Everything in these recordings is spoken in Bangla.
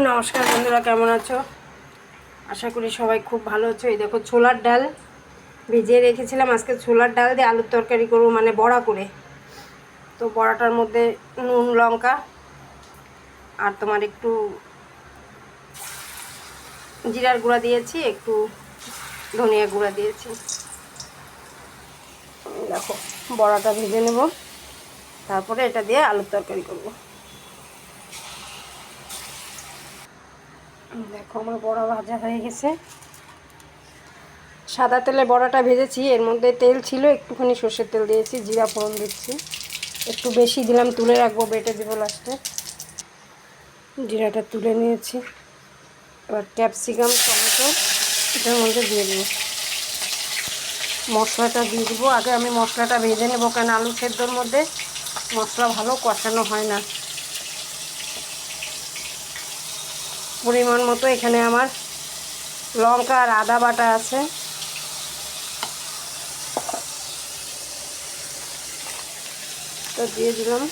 নমস্কার বন্ধুরা, কেমন আছো? আশা করি সবাই খুব ভালো আছো। এই দেখো, ছোলার ডাল ভিজিয়ে রেখেছিলাম। আজকে ছোলার ডাল দিয়ে আলুর তরকারি করবো, মানে বড়া করে। তো বড়াটার মধ্যে নুন, লঙ্কা আর তোমার একটু জিরার গুঁড়া দিয়েছি, একটু ধনিয়া গুঁড়া দিয়েছি। দেখো, বড়াটা ভেজে নেব, তারপরে এটা দিয়ে আলুর তরকারি করব। দেখো, আমার বড়া ভাজা হয়ে গেছে। সাদা তেলে বড়াটা ভেজেছি, এর মধ্যে তেল ছিল, একটুখানি সর্ষের তেল দিয়েছি, জিরা ফোড়ন দিচ্ছি, একটু বেশি দিলাম, তুলে রাখবো, বেটে দেবো লাস্টে। জিরাটা তুলে নিয়েছি। এবার ক্যাপসিকাম, টমেটো এটার মধ্যে দিয়ে দেবো। মশলাটা দিয়ে দেবো। আগে আমি মশলাটা ভেজে নেবো, কেন আলু সেদ্ধর মধ্যে মশলা ভালো কষানো হয় না। পরিমাণ মতো এখানে আমার লঙ্কা আর আদা বাটা আছে। তো দিয়ে দিলাম,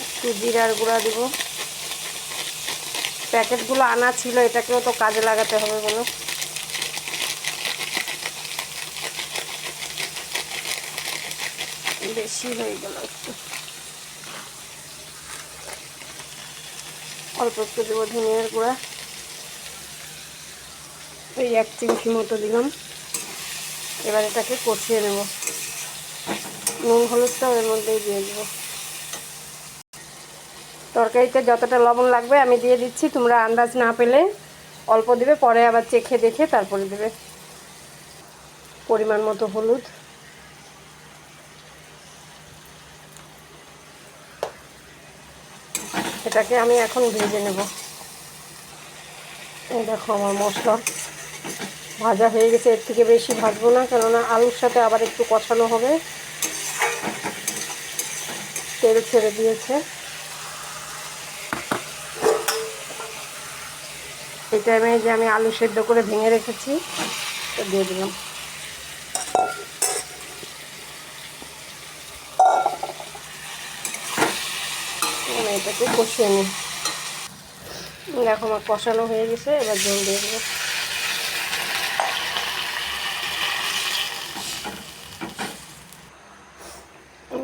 একটু জিরার গুঁড়া দিব। প্যাকেটগুলো আনা ছিল, এটাকেও তো কাজে লাগাতে হবে বলো। বেশি হয়ে গেল, একটু অল্প একটু দেবো ধনিয়ার গুঁড়া, এই 1 চিমটি মতো দিলাম। এবার এটাকে কষিয়ে নেব। নুন হলুদটাও এর মধ্যেই দিয়ে দেবো। তরকারিতে যতটা লবণ লাগবে আমি দিয়ে দিচ্ছি, তোমরা আন্দাজ না পেলে অল্প দেবে, পরে আবার চেখে দেখে তারপরে দেবে। পরিমাণ মতো হলুদ, এটাকে আমি এখন ভেজে নেব। এই দেখো, আমার মশলা ভাজা হয়ে গেছে। এর থেকে বেশি ভাজবো না, কেননা আলুর সাথে আবার একটু কষানো হবে। তেল ছেড়ে দিয়েছে। এই টাইমে যে আমি আলু সেদ্ধ করে ভেঙে রেখেছি তো দিয়ে দিলাম। এটাকে কষিয়ে নিই। দেখো, আমার কষানো হয়ে গেছে, এবার জল দিয়ে দেবো।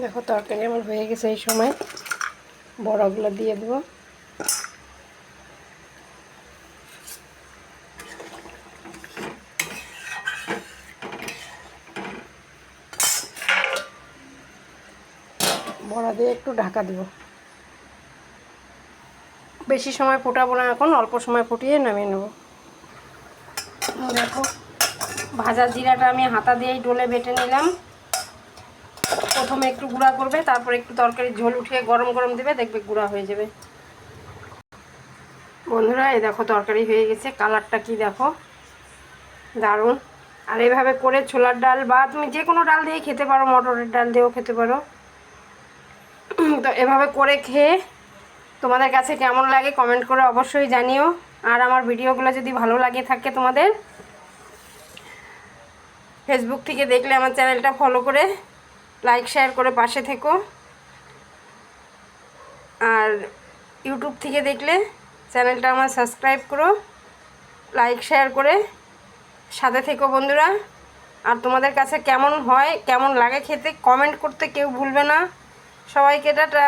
দেখো, তরকারি আমার হয়ে গেছে। এই সময় বড়াগুলো দিয়ে দেবো। বড়া দিয়ে একটু ঢাকা দেবো। বেশি সময় ফোটাবো না, এখন অল্প সময় ফুটিয়ে নামিয়ে নেব। দেখো, ভাজা জিরাটা আমি হাতা দিয়েই ডলে বেটে নিলাম। প্রথমে একটু গুঁড়া করবে, তারপর একটু তরকারির ঝোল উঠিয়ে গরম গরম দেবে, দেখবে গুঁড়া হয়ে যাবে। বন্ধুরা, এই দেখো, তরকারি হয়ে গেছে। কালারটা কি দেখো, দারুণ। আর এভাবে করে ছোলার ডাল বা তুমি যে কোনো ডাল দিয়ে খেতে পারো, মটরের ডাল দিয়েও খেতে পারো। তো এভাবে করে খেয়ে তোমাদের কাছে কেমন লাগে কমেন্ট করে অবশ্যই জানিও। আর আমার ভিডিওগুলো যদি ভালো লাগে থাকে তোমাদের, ফেসবুক থেকে দেখলে আমার চ্যানেলটা ফলো করে লাইক শেয়ার করে পাশে থেকো। আর ইউটিউব থেকে দেখলে চ্যানেলটা আমার সাবস্ক্রাইব করো, লাইক শেয়ার করে সাথে থেকো বন্ধুরা। আর তোমাদের কাছে কেমন হয়, কেমন লাগে খেতে কমেন্ট করতে কেউ ভুলবে না। সবাইকে টাটা।